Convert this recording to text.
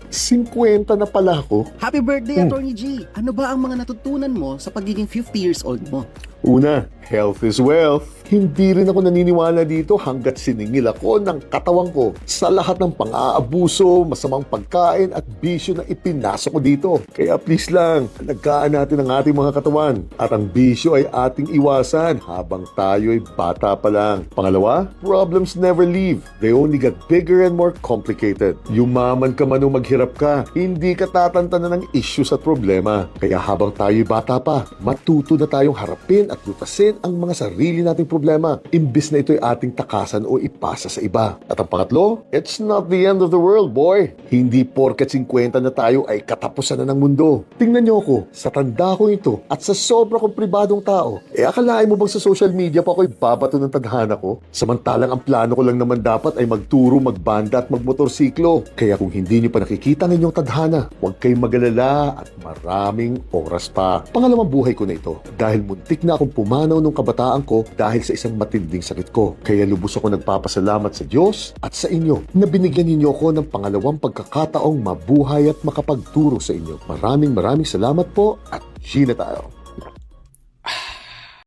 50 na pala ako. Happy birthday, Attorney G! Ano ba ang mga natutunan mo sa pagiging 50 years old mo? Una, health is wealth. Hindi rin ako naniniwala dito hanggat siningil ako ng katawan ko sa lahat ng pang-aabuso, masamang pagkain at bisyo na ipinasok ko dito. Kaya please lang, alagaan natin ang ating mga katawan. At ang bisyo ay ating iwasan habang tayo ay bata pa lang. Pangalawa, problems never leave. They only get bigger and more complicated. Yumaman ka man o maghirap ka, hindi ka tatantanan ng issues at problema. Kaya habang tayo'y bata pa, matuto na tayong harapin at lutasin ang mga sarili nating problema, imbis na ito'y ating takasan o ipasa sa iba. At ang pangatlo, it's not the end of the world, boy. Hindi porket 50 na tayo ay katapusan na ng mundo. Tingnan niyo ako, sa tanda ko ito at sa sobra kong pribadong tao, akalain mo bang sa social media pa ako'y babato ng tadhana ko? Samantalang ang plano ko lang naman dapat ay magturo, magbanda at magmotorsiklo. Kaya kung hindi niyo pa nakikita ang inyong tadhana, huwag kayong mag-alala at maraming oras pa. Pangalawang buhay ko na ito dahil muntik na akong pumanaw nung kabataan ko dahil sa isang matinding sakit ko. Kaya lubos ako nagpapasalamat sa Diyos at sa inyo na binigyan ninyo ako ng pangalawang pagkakataong mabuhay at makapagturo sa inyo. Maraming salamat po at Gina tayo.